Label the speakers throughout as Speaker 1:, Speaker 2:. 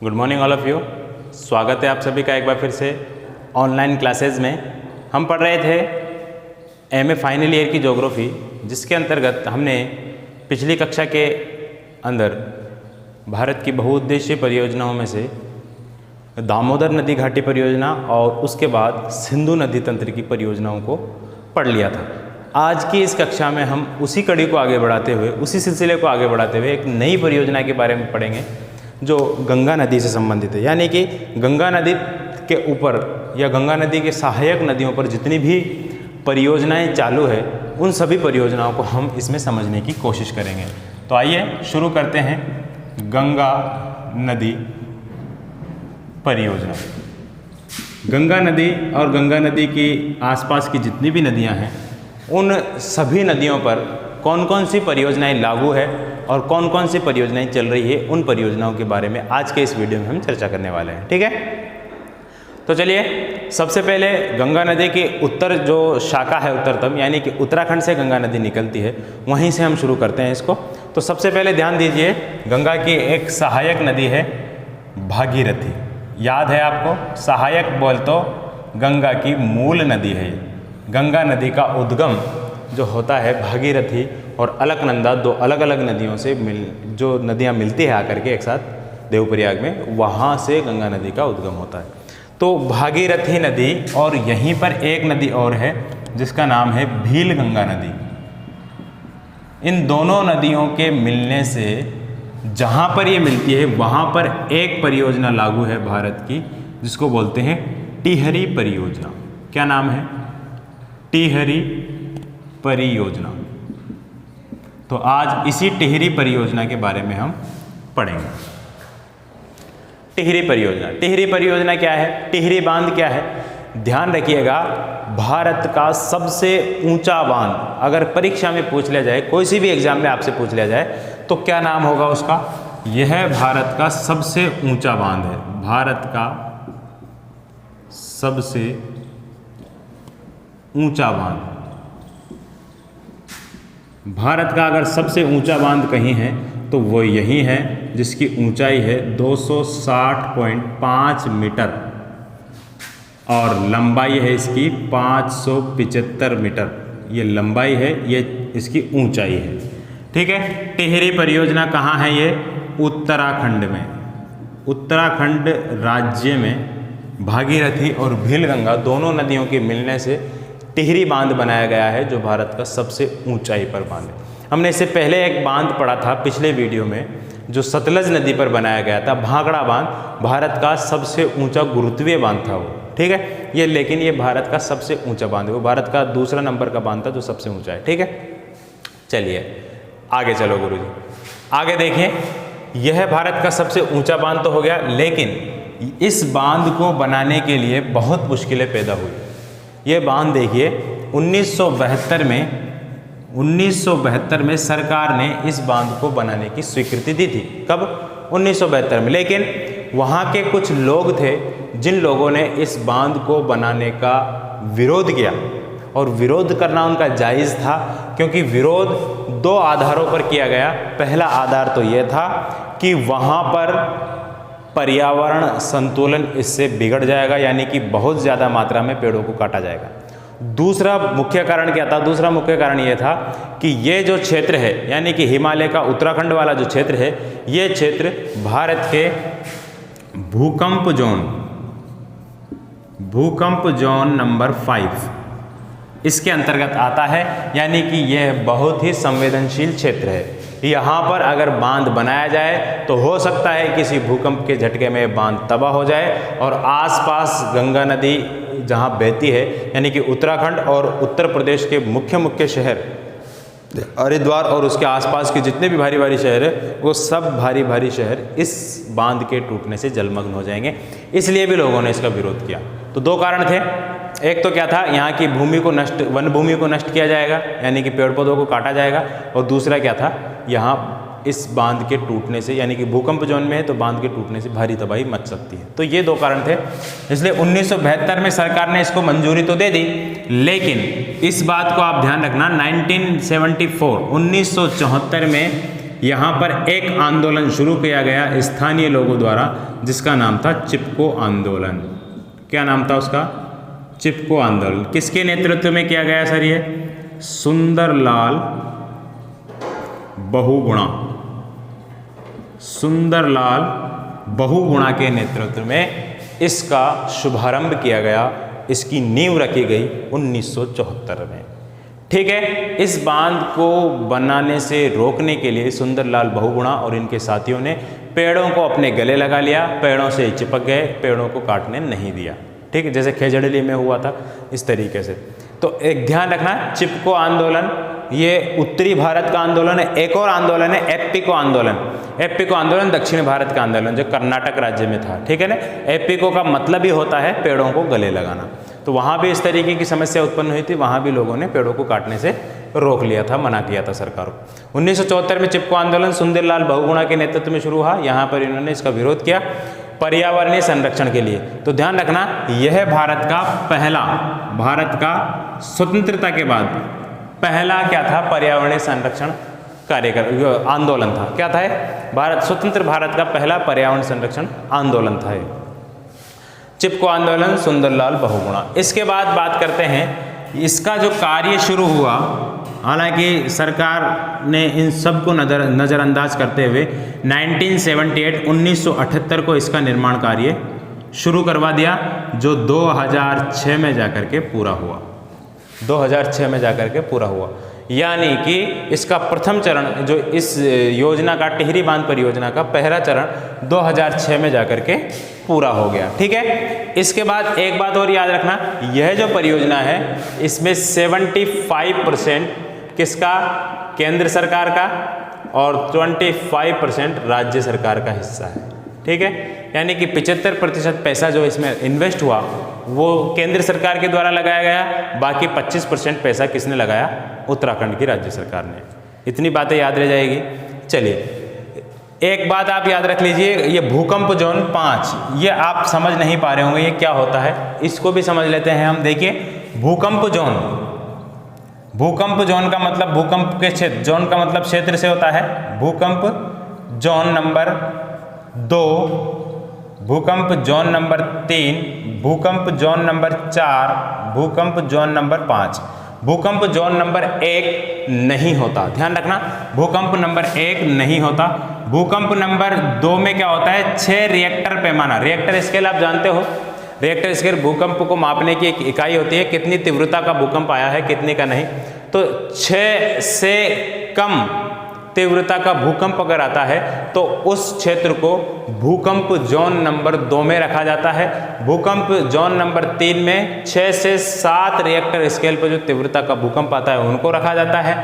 Speaker 1: Good morning all of you. स्वागत है आप सभी का एक बार फिर से ऑनलाइन क्लासेज में। हम पढ़ रहे थे एमए फाइनल ईयर की ज्योग्राफी, जिसके अंतर्गत हमने पिछली कक्षा के अंदर भारत की बहुउद्देशीय परियोजनाओं में से दामोदर नदी घाटी परियोजना और उसके बाद सिंधु नदी तंत्र की परियोजनाओं को पढ़ लिया था। आज की इस कक्षा में हम उसी कड़ी को आगे बढ़ाते हुए, उसी सिलसिले को आगे बढ़ाते हुए एक नई परियोजना के बारे में पढ़ेंगे जो गंगा नदी से संबंधित है। यानी कि गंगा नदी के ऊपर या गंगा नदी के सहायक नदियों पर जितनी भी परियोजनाएं चालू है, उन सभी परियोजनाओं को हम इसमें समझने की कोशिश करेंगे। तो आइए शुरू करते हैं गंगा नदी परियोजना। गंगा नदी और गंगा नदी की आसपास की जितनी भी नदियां हैं, उन सभी नदियों पर कौन कौन सी परियोजनाएं लागू है और कौन कौन सी परियोजनाएं चल रही है, उन परियोजनाओं के बारे में आज के इस वीडियो में हम चर्चा करने वाले हैं। ठीक है, तो चलिए सबसे पहले गंगा नदी की उत्तर जो शाखा है, उत्तरतम, यानी कि उत्तराखंड से गंगा नदी निकलती है, वहीं से हम शुरू करते हैं इसको। तो सबसे पहले ध्यान दीजिए, गंगा की एक सहायक नदी है भागीरथी। याद है आपको, सहायक बोल तो गंगा की मूल नदी है। गंगा नदी का उद्गम जो होता है भागीरथी और अलकनंदा, दो अलग अलग नदियों से जो नदियाँ मिलती है आकर के एक साथ देवप्रयाग में, वहाँ से गंगा नदी का उद्गम होता है। तो भागीरथी नदी और यहीं पर एक नदी और है जिसका नाम है भील गंगा नदी। इन दोनों नदियों के मिलने से जहाँ पर ये मिलती है वहाँ पर एक परियोजना लागू है भारत की, जिसको बोलते हैं टिहरी परियोजना। क्या नाम है? टिहरी परियोजना। तो आज इसी टिहरी परियोजना के बारे में हम पढ़ेंगे। टिहरी परियोजना, टिहरी परियोजना क्या है, टिहरी बांध क्या है? ध्यान रखिएगा, भारत का सबसे ऊंचा बांध अगर परीक्षा में पूछ लिया जाए, कोई सी भी एग्जाम में आपसे पूछ लिया जाए, तो क्या नाम होगा उसका? यह भारत का सबसे ऊंचा बांध है। भारत का सबसे ऊंचा बांध। भारत का अगर सबसे ऊंचा बांध कहीं है तो वो यही है, जिसकी ऊंचाई है 260.5 मीटर और लंबाई है इसकी 575 मीटर। ये लंबाई है, ये इसकी ऊंचाई है। ठीक है, टिहरी परियोजना कहाँ है? ये उत्तराखंड में, उत्तराखंड राज्य में भागीरथी और भीलगंगा दोनों नदियों के मिलने से टिहरी बांध बनाया गया है, जो भारत का सबसे ऊंचाई पर बांध है। हमने इससे पहले एक बांध पढ़ा था पिछले वीडियो में, जो सतलज नदी पर बनाया गया था, भाखड़ा बांध। भारत का सबसे ऊंचा गुरुत्वीय बांध था वो। ठीक है, ये लेकिन ये भारत का सबसे ऊंचा बांध है, वो भारत का दूसरा नंबर का बांध था जो सबसे ऊंचा है। ठीक है, चलिए आगे चलो गुरुजी, आगे देखें। यह भारत का सबसे ऊंचा बांध तो हो गया, लेकिन इस बांध को बनाने के लिए बहुत मुश्किलें पैदा हुई। ये बांध देखिए, 1972 में सरकार ने इस बांध को बनाने की स्वीकृति दी थी। कब? 1972 में। लेकिन वहाँ के कुछ लोग थे जिन लोगों ने इस बांध को बनाने का विरोध किया, और विरोध करना उनका जायज़ था, क्योंकि विरोध दो आधारों पर किया गया। पहला आधार तो ये था कि वहाँ पर पर्यावरण संतुलन इससे बिगड़ जाएगा, यानी कि बहुत ज़्यादा मात्रा में पेड़ों को काटा जाएगा। दूसरा मुख्य कारण क्या था? दूसरा मुख्य कारण ये था कि ये जो क्षेत्र है, यानी कि हिमालय का उत्तराखंड वाला जो क्षेत्र है, ये क्षेत्र भारत के भूकंप जोन नंबर 5 इसके अंतर्गत आता है। यानी कि यह बहुत ही संवेदनशील क्षेत्र है। यहाँ पर अगर बांध बनाया जाए तो हो सकता है किसी भूकंप के झटके में बांध तबाह हो जाए, और आसपास गंगा नदी जहाँ बहती है, यानी कि उत्तराखंड और उत्तर प्रदेश के मुख्य शहर हरिद्वार और उसके आसपास के जितने भी भारी भारी शहर है, वो सब भारी भारी शहर इस बांध के टूटने से जलमग्न हो जाएंगे। इसलिए भी लोगों ने इसका विरोध किया। तो दो कारण थे। एक तो क्या था, यहाँ की भूमि को नष्ट, वन भूमि को नष्ट किया जाएगा, यानी कि पेड़ पौधों को काटा जाएगा, और दूसरा क्या था, यहाँ इस बांध के टूटने से, यानी कि भूकंप जोन में है तो बांध के टूटने से भारी तबाही मच सकती है। तो ये दो कारण थे। इसलिए 1972 में सरकार ने इसको मंजूरी तो दे दी, लेकिन इस बात को आप ध्यान रखना, 1974 में यहाँ पर एक आंदोलन शुरू किया गया स्थानीय लोगों द्वारा, जिसका नाम था चिपको आंदोलन। क्या नाम था उसका? चिपको आंदोलन। किसके नेतृत्व में किया गया सर? ये सुंदरलाल बहुगुणा, सुंदरलाल बहुगुणा के नेतृत्व में इसका शुभारंभ किया गया, इसकी नींव रखी गई 1974 में। ठीक है, इस बांध को बनाने से रोकने के लिए सुंदरलाल बहुगुणा और इनके साथियों ने पेड़ों को अपने गले लगा लिया, पेड़ों से चिपक गए, पेड़ों को काटने नहीं दिया। ठीक है, जैसे खेजड़ली में हुआ था इस तरीके से। तो एक ध्यान रखना, चिपको आंदोलन ये उत्तरी भारत का आंदोलन है। एक और आंदोलन है एप्पिको आंदोलन। एप्पिको आंदोलन दक्षिण भारत का आंदोलन जो कर्नाटक राज्य में था। ठीक है ना। एप्पिको का मतलब ही होता है पेड़ों को गले लगाना। तो वहाँ भी इस तरीके की समस्या उत्पन्न हुई थी, वहाँ भी लोगों ने पेड़ों को काटने से रोक लिया था, मना किया था सरकार को। 1974 में चिपको आंदोलन सुंदरलाल बहुगुणा के नेतृत्व में शुरू हुआ। यहाँ पर इन्होंने इसका विरोध किया पर्यावरणीय संरक्षण के लिए। तो ध्यान रखना, यह भारत का स्वतंत्रता के बाद पहला क्या था? पर्यावरणीय संरक्षण कार्यक्रम आंदोलन था। क्या था? स्वतंत्र भारत का पहला पर्यावरण संरक्षण आंदोलन था ये। चिपको आंदोलन सुंदरलाल बहुगुणा। इसके बाद बात करते हैं इसका जो कार्य शुरू हुआ, हालांकि सरकार ने इन सब को नज़रअंदाज करते हुए 1978 को इसका निर्माण कार्य शुरू करवा दिया, जो 2006 में जाकर के पूरा हुआ। 2006 में जाकर के पूरा हुआ। यानी कि इसका प्रथम चरण जो इस योजना का, टिहरी बांध परियोजना का पहला चरण 2006 में जाकर के पूरा हो गया। ठीक है। इसके बाद एक बात और याद रखना, यह जो परियोजना है इसमें 75% किसका? केंद्र सरकार का और 25% राज्य सरकार का हिस्सा है। ठीक है। यानी कि 75% पैसा जो इसमें इन्वेस्ट हुआ वो केंद्र सरकार के द्वारा लगाया गया, बाकी 25% पैसा किसने लगाया? उत्तराखंड की राज्य सरकार ने। इतनी बातें याद रह जाएगी। चलिए, एक बात आप याद रख लीजिए, ये भूकंप जोन 5, ये आप समझ नहीं पा रहे होंगे ये क्या होता है, इसको भी समझ लेते हैं हम। देखिए, भूकंप जोन, भूकंप जोन का मतलब भूकंप के क्षेत्र, जोन का मतलब क्षेत्र से होता है। भूकंप जोन नंबर 2, भूकंप जोन नंबर 3, भूकंप जोन नंबर 4, भूकंप जोन नंबर 5। भूकंप जोन नंबर 1 नहीं होता, ध्यान रखना, भूकंप नंबर 1 नहीं होता। भूकंप नंबर 2 में क्या होता है? 6 रिएक्टर पैमाना। रिएक्टर स्केल आप जानते हो, रिएक्टर स्केल भूकंप को मापने की एक इकाई होती है, कितनी तीव्रता का भूकंप आया है, कितने का नहीं। तो 6 से कम तीव्रता का भूकंप अगर आता है तो उस क्षेत्र को भूकंप जोन नंबर 2 में रखा जाता है। भूकंप जोन नंबर 3 में 6 से 7 रिएक्टर स्केल पर जो तीव्रता का भूकंप आता है उनको रखा जाता है।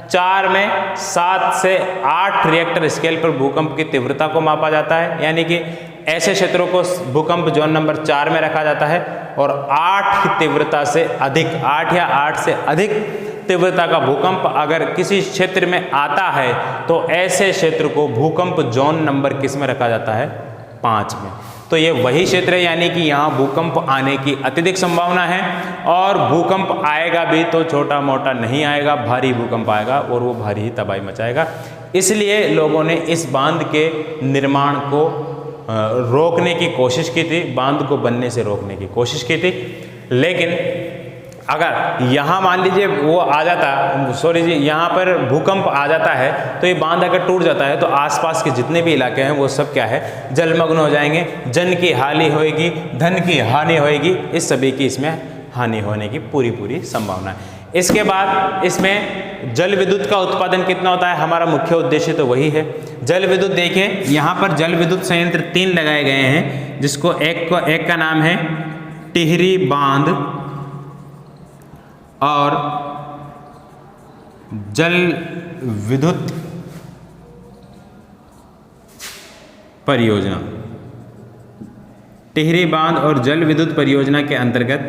Speaker 1: 4 में 7 से 8 रिएक्टर स्केल पर भूकंप की तीव्रता को मापा जाता है। यानी कि ऐसे क्षेत्रों को भूकंप जोन नंबर 4 में रखा जाता है। और 8 की तीव्रता से अधिक, 8 या 8 से अधिक तीव्रता का भूकंप अगर किसी क्षेत्र में आता है तो ऐसे क्षेत्र को भूकंप जोन नंबर किस में रखा जाता है? 5 में। तो ये वही क्षेत्र है, यानी कि यहाँ भूकंप आने की अत्यधिक संभावना है। और भूकंप आएगा भी तो छोटा मोटा नहीं आएगा, भारी भूकंप आएगा और वो भारी ही तबाही मचाएगा। इसलिए लोगों ने इस बांध के निर्माण को रोकने की कोशिश की थी, बांध को बनने से रोकने की कोशिश की थी। लेकिन अगर यहाँ मान लीजिए वो आ जाता, सॉरी जी, यहाँ पर भूकंप आ जाता है तो ये बांध अगर टूट जाता है तो आसपास के जितने भी इलाके हैं वो सब क्या है? जलमग्न हो जाएंगे, जन की हानि होएगी, धन की हानि होएगी, इस सभी की इसमें हानि होने की पूरी संभावना है। इसके बाद इसमें जल विद्युत का उत्पादन कितना होता है? हमारा मुख्य उद्देश्य तो वही है। जल विद्युत देखिए, यहाँ पर जल विद्युत संयंत्र 3 लगाए गए हैं, जिसको एक का नाम है टिहरी बांध और जल विद्युत परियोजना। टिहरी बांध और जल विद्युत परियोजना के अंतर्गत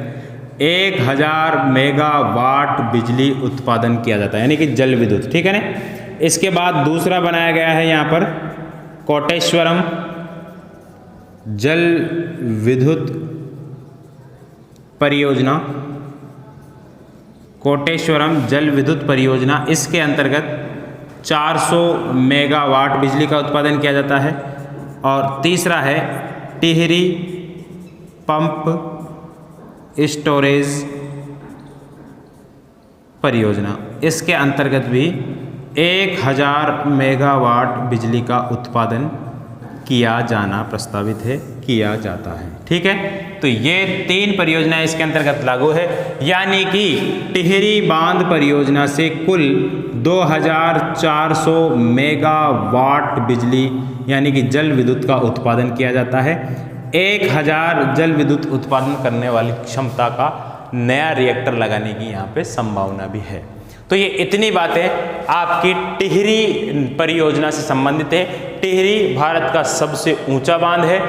Speaker 1: 1000 मेगावाट बिजली उत्पादन किया जाता है, यानी कि जल विद्युत। ठीक है ना। इसके बाद दूसरा बनाया गया है यहाँ पर कोटेश्वरम जल विद्युत परियोजना। कोटेश्वरम जल विद्युत परियोजना, इसके अंतर्गत 400 मेगावाट बिजली का उत्पादन किया जाता है। और तीसरा है टिहरी पंप स्टोरेज परियोजना, इसके अंतर्गत भी 1000 मेगावाट बिजली का उत्पादन किया जाना प्रस्तावित है, किया जाता है। ठीक है, तो ये 3 परियोजनाएं इसके अंतर्गत लागू है, यानी कि टिहरी बांध परियोजना से कुल 2400 मेगावाट बिजली यानी कि जल विद्युत का उत्पादन किया जाता है। 1000 जल विद्युत उत्पादन करने वाली क्षमता का नया रिएक्टर लगाने की यहाँ पे संभावना भी है। तो ये इतनी बातें आपकी टिहरी परियोजना से संबंधित है। टिहरी भारत का सबसे ऊंचा बांध है।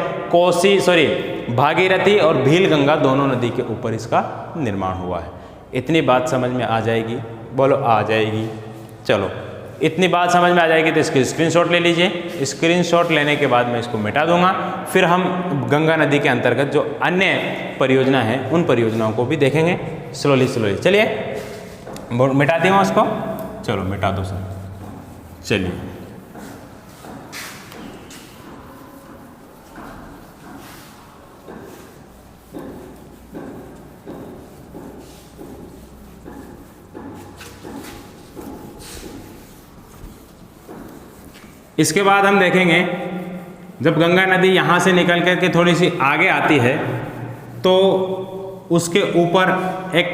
Speaker 1: भागीरथी और भीलगंगा दोनों नदी के ऊपर इसका निर्माण हुआ है। इतनी बात समझ में आ जाएगी? बोलो आ जाएगी। चलो, इतनी बात समझ में आ जाएगी तो इसकी स्क्रीनशॉट ले लीजिए। स्क्रीनशॉट लेने के बाद मैं इसको मिटा दूंगा। फिर हम गंगा नदी के अंतर्गत जो अन्य परियोजना है उन परियोजनाओं को भी देखेंगे स्लोली। चलिए मिटा दूँ उसको। चलो मिटा दो सर। चलिए, इसके बाद हम देखेंगे जब गंगा नदी यहाँ से निकल कर के थोड़ी सी आगे आती है तो उसके ऊपर एक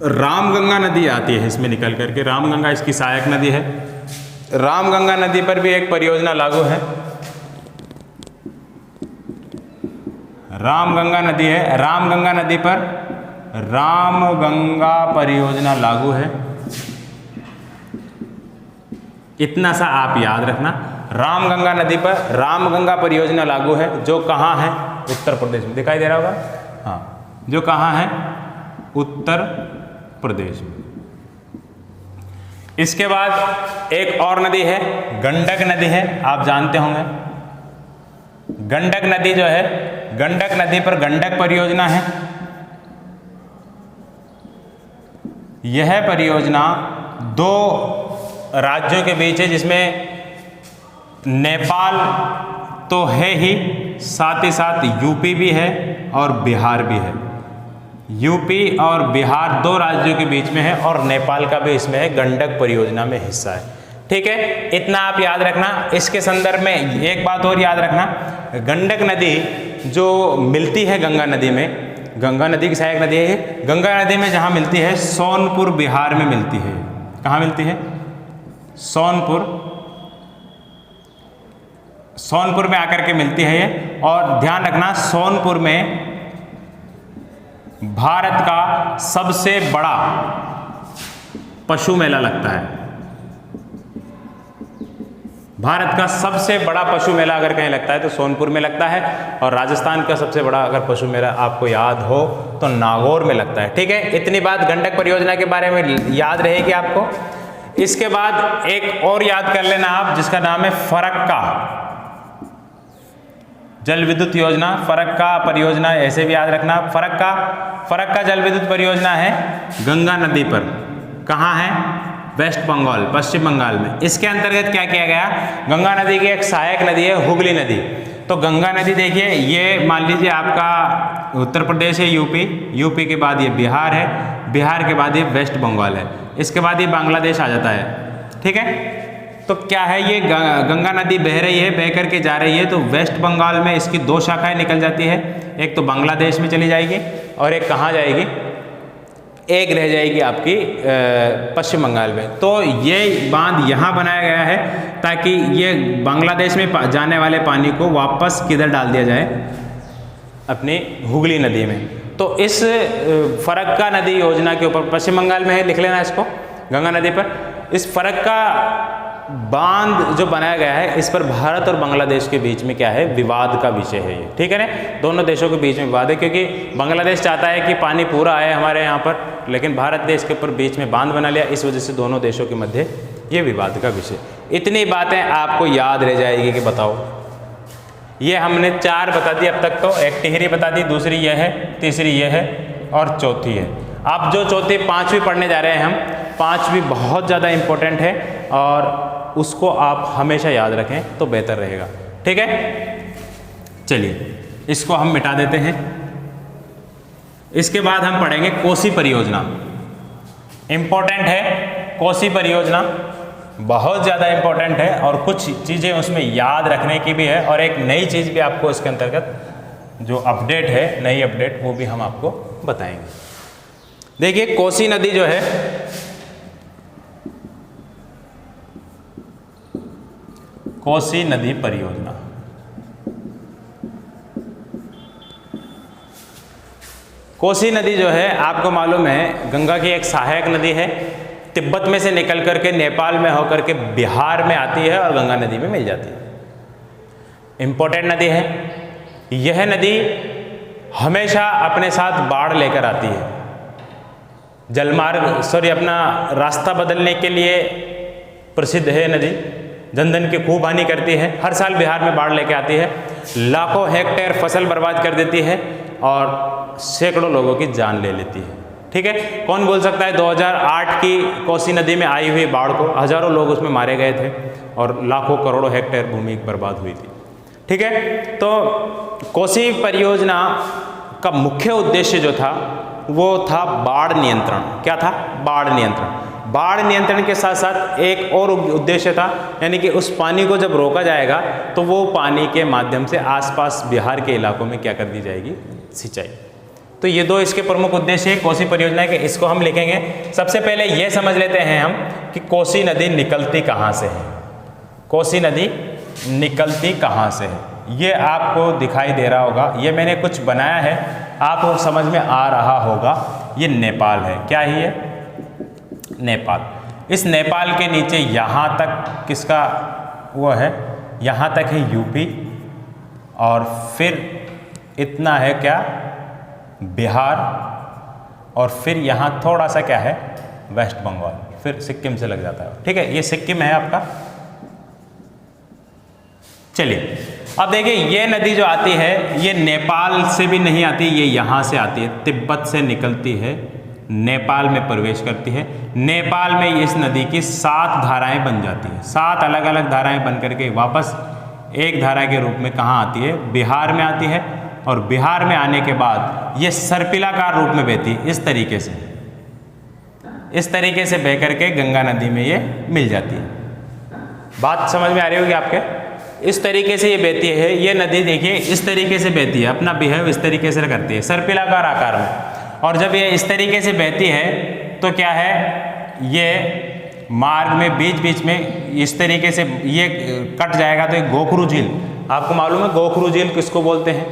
Speaker 1: रामगंगा नदी आती है। इसमें निकल करके रामगंगा इसकी सहायक नदी है। रामगंगा नदी पर भी एक परियोजना लागू है। रामगंगा नदी है, रामगंगा नदी पर रामगंगा परियोजना लागू है। इतना सा आप याद रखना, रामगंगा नदी पर रामगंगा परियोजना लागू है, जो कहाँ है? उत्तर प्रदेश में। दिखाई दे रहा होगा? हाँ, जो कहाँ है? उत्तर प्रदेश में। इसके बाद एक और नदी है, गंडक नदी है, आप जानते होंगे। गंडक नदी जो है, गंडक नदी पर गंडक परियोजना है। यह परियोजना 2 राज्यों के बीच है, जिसमें नेपाल तो है ही, साथ ही साथ यूपी भी है और बिहार भी है। यूपी और बिहार 2 राज्यों के बीच में है और नेपाल का भी इसमें है, गंडक परियोजना में हिस्सा है। ठीक है, इतना आप याद रखना। इसके संदर्भ में एक बात और याद रखना, गंडक नदी जो मिलती है गंगा नदी में, गंगा नदी की सहायक नदी है। गंगा नदी में जहाँ मिलती है, सोनपुर बिहार में मिलती है। कहाँ मिलती है? सोनपुर में आकर के मिलती है ये। और ध्यान रखना, सोनपुर में भारत का सबसे बड़ा पशु मेला लगता है। भारत का सबसे बड़ा पशु मेला अगर कहीं लगता है तो सोनपुर में लगता है। और राजस्थान का सबसे बड़ा अगर पशु मेला आपको याद हो तो नागौर में लगता है। ठीक है, इतनी बात गंडक परियोजना के बारे में याद रहेगी आपको। इसके बाद एक और याद कर लेना आप, जिसका नाम है फरक्का जल विद्युत योजना। फरक्का परियोजना ऐसे भी याद रखना। फरक्का जल विद्युत परियोजना है गंगा नदी पर। कहाँ है? वेस्ट बंगाल, पश्चिम बंगाल में। इसके अंतर्गत क्या किया गया? गंगा नदी की एक सहायक नदी है हुगली नदी। तो गंगा नदी देखिए, ये मान लीजिए आपका उत्तर प्रदेश है, यूपी के बाद ये बिहार है, बिहार के बाद ये वेस्ट बंगाल है, इसके बाद ये बांग्लादेश आ जाता है। ठीक है, तो क्या है, ये गंगा नदी बह रही है, बह करके जा रही है। तो वेस्ट बंगाल में इसकी 2 शाखाएं निकल जाती है। एक तो बांग्लादेश में चली जाएगी और एक कहाँ जाएगी? एक रह जाएगी आपकी पश्चिम बंगाल में। तो ये बांध यहाँ बनाया गया है ताकि ये बांग्लादेश में जाने वाले पानी को वापस किधर डाल दिया जाए? अपनी हुगली नदी में। तो इस फरक्का नदी योजना के ऊपर, पश्चिम बंगाल में है, लिख लेना इसको, गंगा नदी पर। इस फरक्का बांध जो बनाया गया है, इस पर भारत और बांग्लादेश के बीच में क्या है? विवाद का विषय है ये। ठीक है ना, दोनों देशों के बीच में विवाद है, क्योंकि बांग्लादेश चाहता है कि पानी पूरा आए हमारे यहाँ पर, लेकिन भारत ने इसके ऊपर बीच में बांध बना लिया। इस वजह से दोनों देशों के मध्य ये विवाद का विषय। इतनी बातें आपको याद रह जाएगी कि बताओ, ये हमने 4 बता दी अब तक। तो एक टिहरी बता दी, दूसरी ये है, तीसरी ये है और चौथी है। अब जो चौथी 5वीं पढ़ने जा रहे हैं हम, 5 भी बहुत ज़्यादा इम्पोर्टेंट है और उसको आप हमेशा याद रखें तो बेहतर रहेगा। ठीक है, चलिए इसको हम मिटा देते हैं। इसके बाद हम पढ़ेंगे कोसी परियोजना। इम्पोर्टेंट है कोसी परियोजना, बहुत ज़्यादा इम्पोर्टेंट है और कुछ चीज़ें उसमें याद रखने की भी है और एक नई चीज़ भी आपको इसके अंतर्गत जो अपडेट है, नई अपडेट, वो भी हम आपको बताएंगे। देखिए कोसी नदी जो है कोसी नदी परियोजना, कोसी नदी जो है आपको मालूम है गंगा की एक सहायक नदी है। तिब्बत में से निकल करके नेपाल में होकर के बिहार में आती है और गंगा नदी में मिल जाती है। इम्पोर्टेंट नदी है। यह नदी हमेशा अपने साथ बाढ़ लेकर आती है। अपना रास्ता बदलने के लिए प्रसिद्ध है नदी। जन धन की खूब हानि करती है। हर साल बिहार में बाढ़ लेके आती है, लाखों हेक्टेयर फसल बर्बाद कर देती है और सैकड़ों लोगों की जान ले लेती है। ठीक है, कौन बोल सकता है 2008 की कोसी नदी में आई हुई बाढ़ को, हजारों लोग उसमें मारे गए थे और लाखों करोड़ों हेक्टेयर भूमि बर्बाद हुई थी। ठीक है, तो कोसी परियोजना का मुख्य उद्देश्य जो था वो था बाढ़ नियंत्रण। क्या था? बाढ़ नियंत्रण। बाढ़ नियंत्रण के साथ साथ एक और उद्देश्य था, यानी कि उस पानी को जब रोका जाएगा तो वो पानी के माध्यम से आसपास बिहार के इलाकों में क्या कर दी जाएगी? सिंचाई। तो ये दो इसके प्रमुख उद्देश्य है कोसी परियोजना के। इसको हम लिखेंगे। सबसे पहले ये समझ लेते हैं हम कि कोसी नदी निकलती कहाँ से है। कोसी नदी निकलती कहाँ से है, ये आपको दिखाई दे रहा होगा। ये मैंने कुछ बनाया है, आपको समझ में आ रहा होगा। ये नेपाल है। क्या है ये? नेपाल। इस नेपाल के नीचे यहाँ तक किसका वो है? यहाँ तक है यूपी और फिर इतना है क्या? बिहार और फिर यहाँ थोड़ा सा क्या है? वेस्ट बंगाल, फिर सिक्किम से लग जाता है। ठीक है, ये सिक्किम है आपका। चलिए अब देखिए ये नदी जो आती है ये नेपाल से भी नहीं आती, ये यहाँ से आती है, तिब्बत से निकलती है, नेपाल में प्रवेश करती है। नेपाल में इस नदी की 7 धाराएं बन जाती हैं। 7 अलग अलग धाराएं बन करके वापस एक धारा के रूप में कहाँ आती है? बिहार में आती है और बिहार में आने के बाद ये सर्पिलाकार रूप में बहती है। इस तरीके से बह करके गंगा नदी में ये मिल जाती है। बात समझ में आ रही होगी आपके? इस तरीके से ये बहती है। ये नदी देखिए इस तरीके से बहती है, अपना बिहेव इस तरीके से करती है, सर्पिलाकार आकार में। और जब ये इस तरीके से बहती है तो क्या है? ये मार्ग में बीच बीच में इस तरीके से ये कट जाएगा तो एक गोखरू झील, आपको मालूम है गोखरू झील किसको बोलते हैं?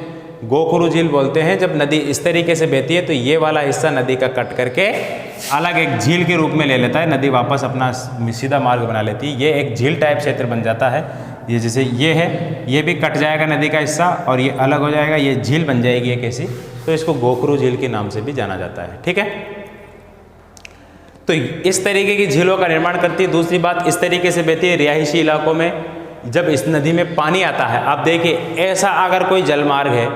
Speaker 1: गोखरू झील बोलते हैं। जब नदी इस तरीके से बहती है तो ये वाला हिस्सा नदी का कट करके अलग एक झील के रूप में ले लेता है। नदी वापस अपना सीधा मार्ग बना लेती है। ये एक झील टाइप क्षेत्र बन जाता है। ये जैसे ये है, ये भी कट जाएगा नदी का हिस्सा और ये अलग हो जाएगा, ये झील बन जाएगी एक ऐसी। तो इसको गोखरू झील के नाम से भी जाना जाता है। ठीक है, तो इस तरीके की झीलों का निर्माण करती है। दूसरी बात, इस तरीके से बहती है रिहायशी इलाकों में। जब इस नदी में पानी आता है, आप देखिए ऐसा अगर कोई जलमार्ग है,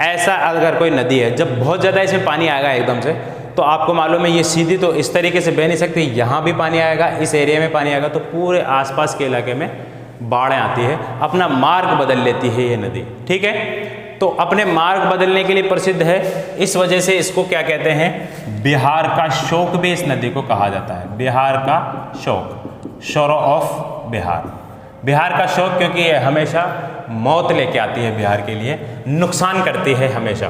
Speaker 1: ऐसा अगर कोई नदी है, जब बहुत ज़्यादा इसमें पानी आएगा एकदम से, तो आपको मालूम है ये सीधी तो इस तरीके से बह नहीं सकती। यहाँ भी पानी आएगा, इस एरिया में पानी आएगा, तो पूरे आसपास के इलाके में बाढ़ें आती है, अपना मार्ग बदल लेती है ये नदी। ठीक है, तो अपने मार्ग बदलने के लिए प्रसिद्ध है। इस वजह से इसको क्या कहते हैं? बिहार का शोक भी इस नदी को कहा जाता है। बिहार का शोक, शोरो ऑफ बिहार। बिहार का शोक क्योंकि ये हमेशा मौत लेके आती है, बिहार के लिए नुकसान करती है हमेशा।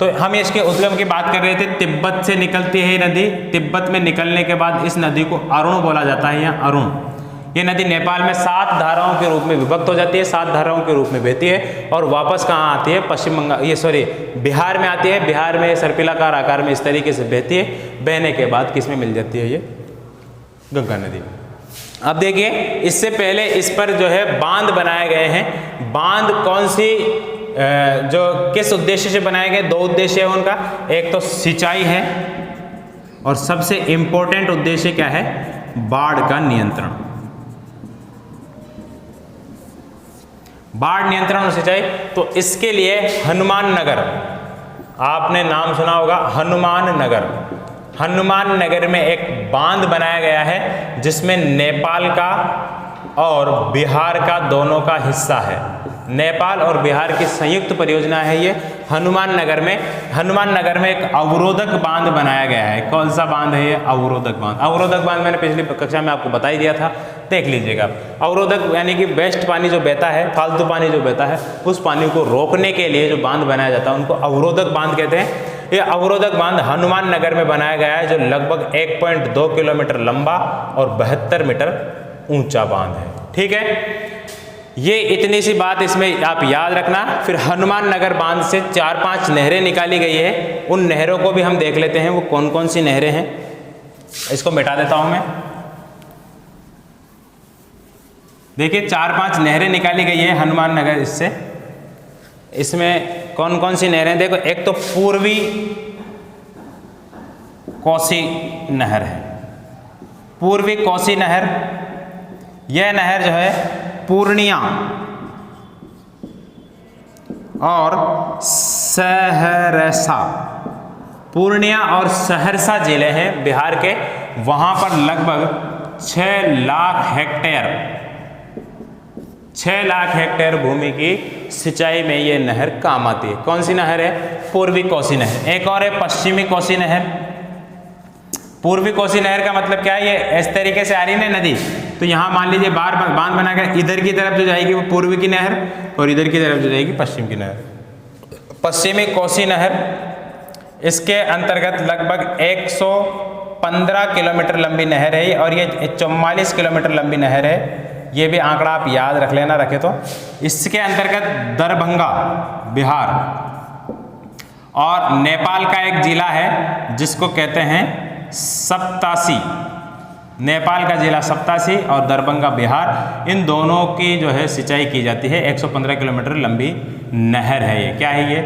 Speaker 1: तो हम इसके उद्गम की बात कर रहे थे। तिब्बत से निकलती है ये नदी। तिब्बत में निकलने के बाद इस नदी को अरुण बोला जाता है, या अरुण। ये नदी नेपाल में 7 धाराओं के रूप में विभक्त हो जाती है, 7 धाराओं के रूप में बहती है और वापस कहाँ आती है? पश्चिम बंगाल, बिहार में आती है। बिहार में सर्पिलाकार आकार में इस तरीके से बहती है। बहने के बाद किस में मिल जाती है? ये गंगा नदी में। अब देखिए इससे पहले इस पर जो है बांध बनाए गए हैं। बांध कौन सी, जो किस उद्देश्य से बनाए गए? 2 उद्देश्य है उनका। एक तो सिंचाई है और सबसे इंपॉर्टेंट उद्देश्य क्या है? बाढ़ का नियंत्रण। बाढ़ नियंत्रण और सिंचाई। तो इसके लिए हनुमान नगर, आपने नाम सुना होगा, हनुमान नगर। हनुमान नगर में एक बांध बनाया गया है जिसमें नेपाल का और बिहार का दोनों का हिस्सा है। नेपाल और बिहार की संयुक्त परियोजना है ये हनुमान नगर में। हनुमान नगर में एक अवरोधक बांध बनाया गया है। कौन सा बांध है ये? अवरोधक बांध। अवरोधक बांध मैंने पिछली कक्षा में आपको बता ही दिया था, देख लीजिएगा। अवरोधक यानी कि वेस्ट पानी जो बहता है, फालतू पानी जो बहता है, उस पानी को रोकने के लिए जो बांध बनाया जाता है उनको अवरोधक बांध कहते हैं। ये अवरोधक बांध हनुमान नगर में बनाया गया है जो लगभग 1.2 किलोमीटर लंबा और 72 मीटर ऊंचा बांध है। ठीक है, ये इतनी सी बात इसमें आप याद रखना। फिर हनुमान नगर बांध से 4-5 नहरें निकाली गई है। उन नहरों को भी हम देख लेते हैं वो कौन कौन सी नहरें हैं। इसको मिटा देता हूं मैं। देखिए 4-5 नहरें निकाली गई है हनुमान नगर इससे। इसमें कौन कौन सी नहरें? देखो, एक तो पूर्वी कोसी नहर है। पूर्वी कोसी नहर, यह नहर जो है पूर्णिया और सहरसा, पूर्णिया और सहरसा जिले हैं बिहार के। वहां पर लगभग 6 लाख हेक्टेयर भूमि की सिंचाई में ये नहर काम आती है। कौन सी नहर है? पूर्वी कोसी नहर। एक और है पश्चिमी कोसी नहर। पूर्वी कोसी नहर का मतलब क्या है? ये इस तरीके से आ रही है ना नदी, तो यहाँ मान लीजिए बांध बना कर इधर की तरफ जो जाएगी वो पूर्वी की नहर और इधर की तरफ जो जाएगी पश्चिम की नहर। पश्चिमी कोसी नहर इसके अंतर्गत लगभग 115 किलोमीटर लंबी नहर है और ये 44 किलोमीटर लंबी नहर है। ये भी आंकड़ा आप याद रख लेना, रखे तो। इसके अंतर्गत दरभंगा बिहार और नेपाल का एक जिला है जिसको कहते हैं सप्तासी। नेपाल का जिला सप्तासी और दरभंगा बिहार, इन दोनों की जो है सिंचाई की जाती है। 115 किलोमीटर लंबी नहर है ये। क्या है ये?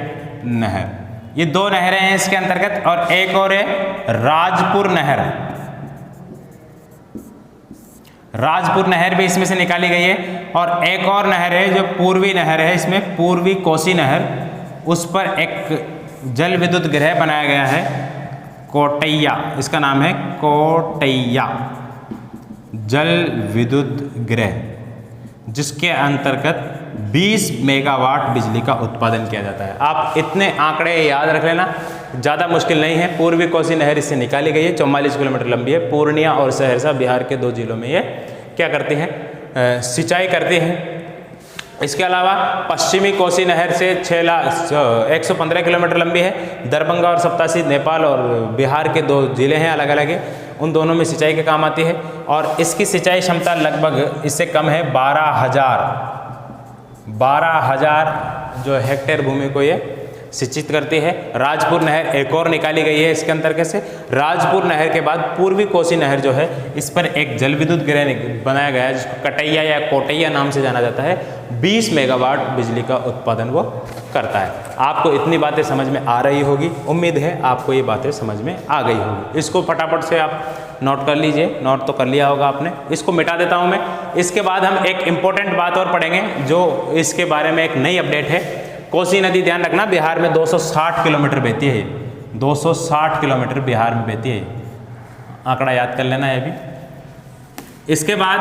Speaker 1: नहर। ये 2 नहरें हैं इसके अंतर्गत और एक और है राजपुर नहर। राजपुर नहर भी इसमें से निकाली गई है और एक और नहर है जो पूर्वी नहर है, इसमें पूर्वी कोसी नहर। उस पर एक जल विद्युत गृह बनाया गया है, कोटैया। इसका नाम है कोटैया जल विद्युत गृह, जिसके अंतर्गत 20 मेगावाट बिजली का उत्पादन किया जाता है। आप इतने आंकड़े याद रख लेना, ज़्यादा मुश्किल नहीं है। पूर्वी कोसी नहर इससे निकाली गई है, 44 किलोमीटर लंबी है। पूर्णिया और सहरसा बिहार के 2 जिलों में ये क्या करती है? सिंचाई करती है। इसके अलावा पश्चिमी कोसी नहर से 115 किलोमीटर लंबी है। दरभंगा और सप्तासी नेपाल और बिहार के 2 जिले हैं, अलग अलग है। उन दोनों में सिंचाई के काम आती है और इसकी सिंचाई क्षमता लगभग इससे कम है। 12,000 जो हेक्टेयर भूमि को ये सिंचित करती है। राजपुर नहर एक और निकाली गई है इसके अंतर्गत से। राजपुर नहर के बाद पूर्वी कोसी नहर जो है, इस पर एक जल विद्युत गृह बनाया गया है जिसको कटैया या कोटैया नाम से जाना जाता है। 20 मेगावाट बिजली का उत्पादन वो करता है। आपको इतनी बातें समझ में आ रही होगी, उम्मीद है आपको ये बातें समझ में आ गई होगी। इसको फटाफट से आप नोट कर लीजिए, नोट तो कर लिया होगा आपने। इसको मिटा देता हूँ मैं। इसके बाद हम एक इम्पोर्टेंट बात और पढ़ेंगे जो इसके बारे में एक नई अपडेट है। कोसी नदी, ध्यान रखना, बिहार में 260 किलोमीटर बहती है। 260 किलोमीटर बिहार में बहती है, आंकड़ा याद कर लेना है अभी। इसके बाद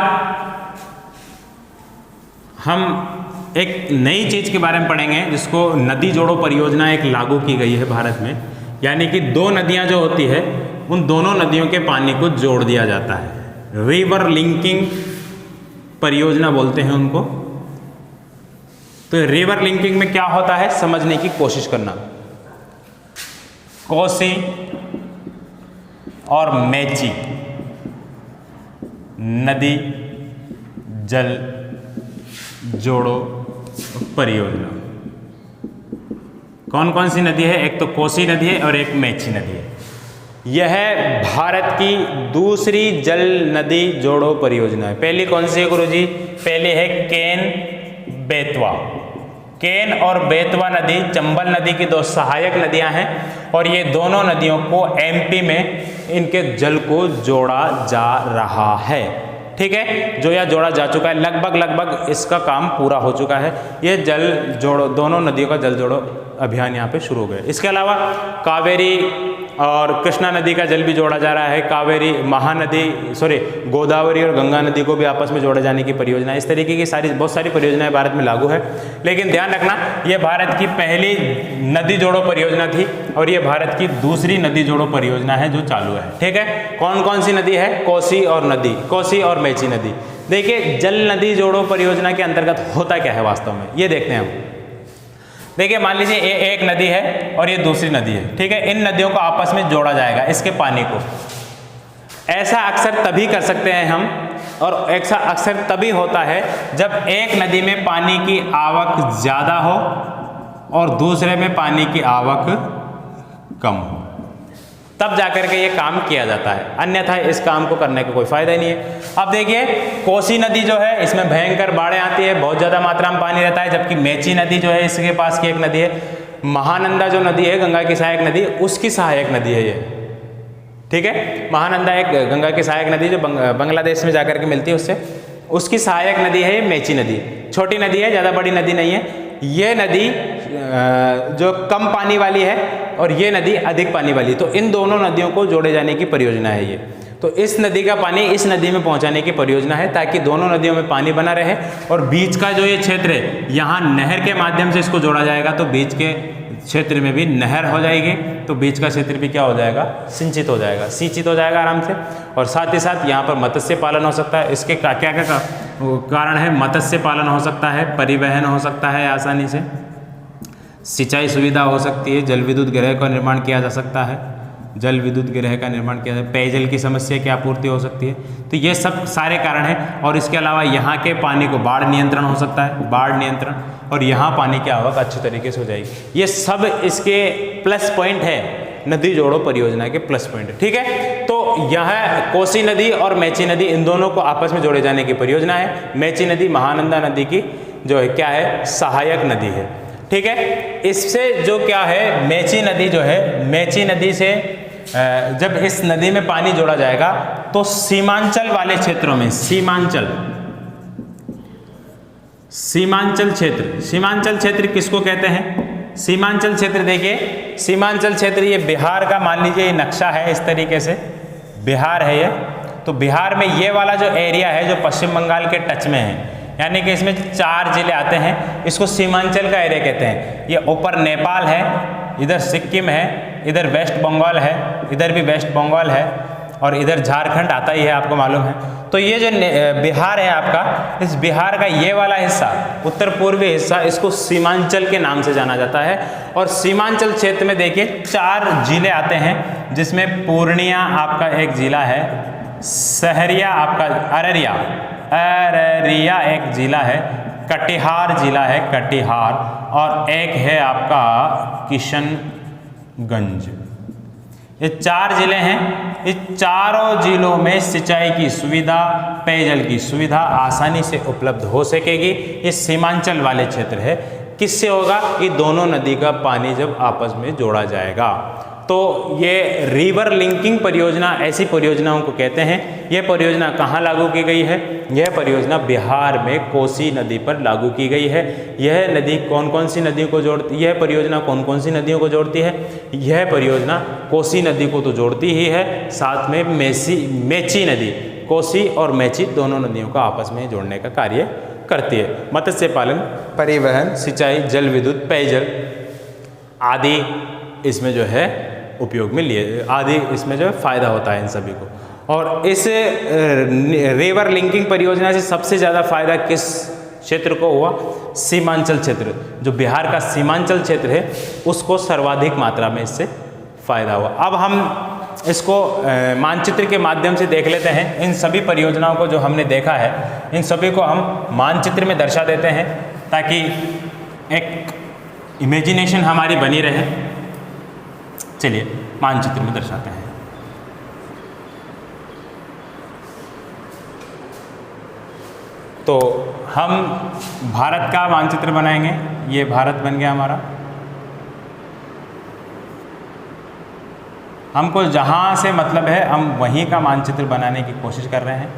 Speaker 1: हम एक नई चीज के बारे में पढ़ेंगे जिसको नदी जोड़ो परियोजना एक लागू की गई है भारत में। यानी कि 2 नदियां जो होती है उन दोनों नदियों के पानी को जोड़ दिया जाता है। रिवर लिंकिंग परियोजना बोलते हैं उनको। तो रिवर लिंकिंग में क्या होता है समझने की कोशिश करना। कोसी और मेची नदी जल जोड़ो परियोजना। कौन कौन सी नदी है? एक तो कोसी नदी है और एक मेची नदी है। यह भारत की दूसरी जल नदी जोड़ो परियोजना है। पहली कौन सी है गुरुजी? पहली है केन बेतवा। केन और बेतवा नदी चंबल नदी की 2 सहायक नदियां हैं और ये दोनों नदियों को एमपी में इनके जल को जोड़ा जा रहा है। ठीक है, जो यह जोड़ा जा चुका है, लगभग इसका काम पूरा हो चुका है। ये जल जोड़ो, दोनों नदियों का जल जोड़ो अभियान यहाँ पे शुरू हो गया। इसके अलावा कावेरी और कृष्णा नदी का जल भी जोड़ा जा रहा है, कावेरी गोदावरी और गंगा नदी को भी आपस में जोड़े जाने की परियोजना। इस तरीके की बहुत सारी परियोजनाएं भारत में लागू है। लेकिन ध्यान रखना, ये भारत की पहली नदी जोड़ो परियोजना थी और ये भारत की दूसरी नदी जोड़ो परियोजना है जो चालू है। ठीक है, कौन कौन सी नदी है? कोसी और मेची नदी। देखिए, जल नदी जोड़ो परियोजना के अंतर्गत होता क्या है वास्तव में, ये देखते हैं हम। देखिए, मान लीजिए ये एक नदी है और ये दूसरी नदी है। ठीक है, इन नदियों को आपस में जोड़ा जाएगा, इसके पानी को। ऐसा अक्सर तभी कर सकते हैं हम, और ऐसा अक्सर तभी होता है जब एक नदी में पानी की आवक ज़्यादा हो और दूसरे में पानी की आवक कम हो, तब जाकर के ये काम किया जाता है, अन्यथा इस काम को करने का कोई फायदा ही नहीं है। अब देखिए, कोसी नदी जो है इसमें भयंकर बाढ़ें आती है, बहुत ज़्यादा मात्रा में पानी रहता है, जबकि मेची नदी जो है इसके पास की एक नदी है। महानंदा जो नदी है, गंगा की सहायक नदी, उसकी सहायक नदी है ये। ठीक है, महानंदा एक गंगा की सहायक नदी जो बांग्लादेश में जाकर के मिलती है, उसकी सहायक नदी है ये मेची नदी। छोटी नदी है, ज़्यादा बड़ी नदी नहीं है। ये नदी जो कम पानी वाली है और ये नदी अधिक पानी वाली, तो इन दोनों नदियों को जोड़े जाने की परियोजना है ये। तो इस नदी का पानी इस नदी में पहुंचाने की परियोजना है, ताकि दोनों नदियों में पानी बना रहे। और बीच का जो ये क्षेत्र है, यहाँ नहर के माध्यम से इसको जोड़ा जाएगा, तो बीच के क्षेत्र में भी नहर हो जाएगी, तो बीच का क्षेत्र भी क्या हो जाएगा? सिंचित हो जाएगा, सिंचित हो जाएगा आराम से। और साथ ही साथ यहाँ पर मत्स्य पालन हो सकता है। इसके क्या क्या कारण है? मत्स्य पालन हो सकता है, परिवहन हो सकता है आसानी से, सिंचाई सुविधा हो सकती है, जल विद्युत गृह का निर्माण किया जा सकता है, पेयजल की समस्या की आपूर्ति हो सकती है। तो ये सब सारे कारण हैं। और इसके अलावा यहाँ के पानी को बाढ़ नियंत्रण हो सकता है, बाढ़ नियंत्रण, और यहाँ पानी की आवक अच्छी तरीके से हो जाएगी। ये सब इसके प्लस पॉइंट है, नदी जोड़ो परियोजना के प्लस पॉइंट है। ठीक है, तो यह कोसी नदी और मेची नदी, इन दोनों को आपस में जोड़े जाने की परियोजना है। मेची नदी महानंदा नदी की जो है क्या है? सहायक नदी है। ठीक है, इससे जो क्या है, मेची नदी जो है, मेची नदी से जब इस नदी में पानी जोड़ा जाएगा तो सीमांचल वाले क्षेत्रों में, सीमांचल क्षेत्र किसको कहते हैं? सीमांचल क्षेत्र, देखिए सीमांचल क्षेत्र ये बिहार का, मान लीजिए ये नक्शा है इस तरीके से, बिहार है ये। तो बिहार में ये वाला जो एरिया है जो पश्चिम बंगाल के टच में है, यानी कि इसमें 4 जिले आते हैं, इसको सीमांचल का एरिया कहते हैं। ये ऊपर नेपाल है, इधर सिक्किम है, इधर वेस्ट बंगाल है, इधर भी वेस्ट बंगाल है, और इधर झारखंड आता ही है, आपको मालूम है। तो ये जो बिहार है आपका, इस बिहार का ये वाला हिस्सा, उत्तर पूर्वी हिस्सा, इसको सीमांचल के नाम से जाना जाता है। और सीमांचल क्षेत्र में देखिए 4 जिले आते हैं, जिसमें पूर्णिया आपका एक जिला है, सहरिया आपका अररिया एक जिला है, कटिहार जिला है कटिहार, और एक है आपका किशनगंज। ये 4 जिले हैं। इस चारों जिलों में सिंचाई की सुविधा, पेयजल की सुविधा आसानी से उपलब्ध हो सकेगी। ये सीमांचल वाले क्षेत्र है। किससे होगा? ये दोनों नदी का पानी जब आपस में जोड़ा जाएगा। तो ये रिवर लिंकिंग परियोजना ऐसी परियोजनाओं को कहते हैं। यह परियोजना कहाँ लागू की गई है? यह परियोजना बिहार में कोसी नदी पर लागू की गई है। यह नदी कौन कौन सी नदियों को जोड़ती, यह परियोजना कौन कौन सी नदियों को जोड़ती है? यह परियोजना कोसी नदी को तो जोड़ती ही है, साथ में मेची नदी, कोसी और मेची दोनों नदियों को आपस में जोड़ने का कार्य करती है। मत्स्य पालन, परिवहन, सिंचाई, जल विद्युत, पेयजल आदि इसमें जो है उपयोग में लिए, आदि इसमें जो है फायदा होता है इन सभी को। और इस रिवर लिंकिंग परियोजना से सबसे ज़्यादा फायदा किस क्षेत्र को हुआ? सीमांचल क्षेत्र, जो बिहार का सीमांचल क्षेत्र है उसको सर्वाधिक मात्रा में इससे फायदा हुआ। अब हम इसको मानचित्र के माध्यम से देख लेते हैं। इन सभी परियोजनाओं को जो हमने देखा है, इन सभी को हम मानचित्र में दर्शा देते हैं, ताकि एक इमेजिनेशन हमारी बनी रहे। चलिए मानचित्र में दर्शाते हैं। तो हम भारत का मानचित्र बनाएंगे। ये भारत बन गया हमारा। हमको जहाँ से मतलब है हम वहीं का मानचित्र बनाने की कोशिश कर रहे हैं।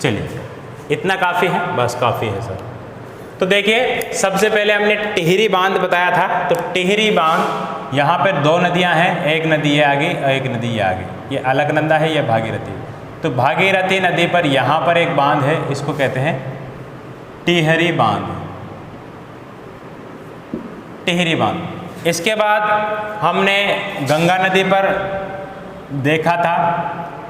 Speaker 1: चलिए इतना काफ़ी है, बस काफ़ी है सर। तो देखिए सबसे पहले हमने टिहरी बांध बताया था, तो टिहरी बांध यहाँ पर 2 नदियाँ हैं, एक नदी ये आगे और एक नदी ये आगे, ये अलकनंदा है, ये भागीरथी। तो भागीरथी नदी पर यहाँ पर एक बांध है, इसको कहते हैं टिहरी बांध, टिहरी बांध। इसके बाद हमने गंगा नदी पर देखा था,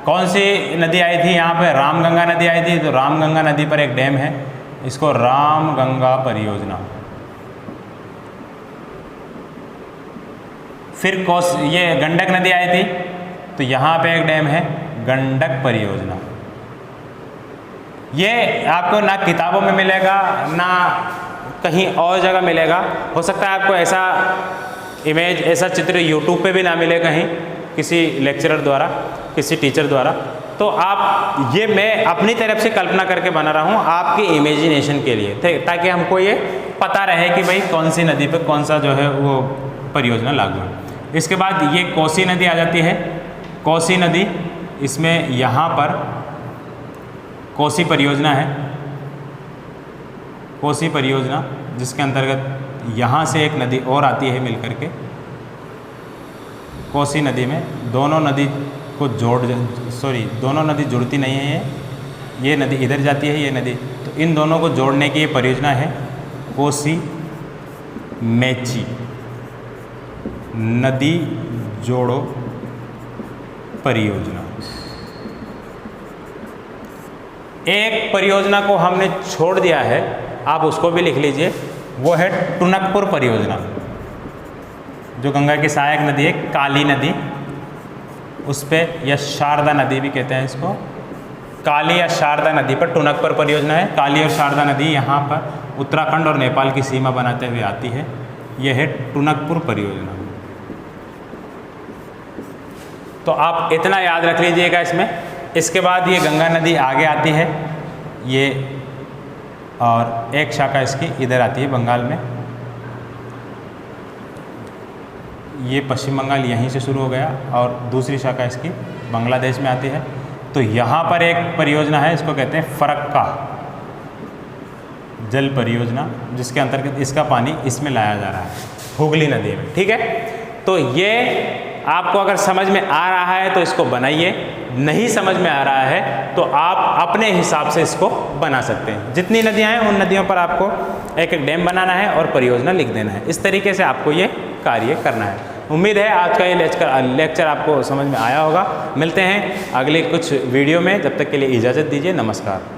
Speaker 1: कौन सी नदी आई थी यहाँ पे, रामगंगा नदी आई थी। तो रामगंगा नदी पर एक डैम है, इसको रामगंगा परियोजना। फिर ये गंडक नदी आई थी, तो यहाँ पे एक डैम है गंडक परियोजना। ये आपको ना किताबों में मिलेगा ना कहीं और जगह मिलेगा। हो सकता है आपको ऐसा इमेज, ऐसा चित्र यूट्यूब पे भी ना मिले कहीं, किसी लेक्चरर द्वारा, किसी टीचर द्वारा। तो आप ये मैं अपनी तरफ से कल्पना करके बना रहा हूँ आपकी इमेजिनेशन के लिए, ताकि हमको ये पता रहे कि भाई कौन सी नदी पे कौन सा जो है वो परियोजना लागू है। इसके बाद ये कोसी नदी आ जाती है, कोसी नदी, इसमें यहाँ पर कोसी परियोजना है, कोसी परियोजना, जिसके अंतर्गत यहाँ से एक नदी और आती है मिलकर के। कोसी नदी में दोनों नदी को दोनों नदी जुड़ती नहीं है, ये नदी इधर जाती है, ये नदी, तो इन दोनों को जोड़ने की ये परियोजना है कोसी मेची नदी जोड़ो परियोजना। एक परियोजना को हमने छोड़ दिया है, आप उसको भी लिख लीजिए, वो है टुनकपुर परियोजना, जो गंगा की सहायक नदी है, काली नदी, उस पर, या शारदा नदी भी कहते हैं इसको, काली या शारदा नदी पर टुनकपुर परियोजना है। काली और शारदा नदी यहाँ पर उत्तराखंड और नेपाल की सीमा बनाते हुए आती है, यह है टुनकपुर परियोजना। तो आप इतना याद रख लीजिएगा इसमें। इसके बाद ये गंगा नदी आगे आती है, ये, और एक शाखा इसकी इधर आती है बंगाल में, ये पश्चिम बंगाल यहीं से शुरू हो गया, और दूसरी शाखा इसकी बांग्लादेश में आती है। तो यहाँ पर एक परियोजना है, इसको कहते हैं फरक्का जल परियोजना, जिसके अंतर्गत इसका पानी इसमें लाया जा रहा है, हुगली नदी में। ठीक है, तो ये आपको अगर समझ में आ रहा है तो इसको बनाइए, नहीं समझ में आ रहा है तो आप अपने हिसाब से इसको बना सकते हैं। जितनी नदियाँ हैं उन नदियों पर आपको एक एक डैम बनाना है और परियोजना लिख देना है। इस तरीके से आपको ये कार्य करना है। उम्मीद है आज का ये लेक्चर आपको समझ में आया होगा। मिलते हैं अगले कुछ वीडियो में, जब तक के लिए इजाज़त दीजिए, नमस्कार।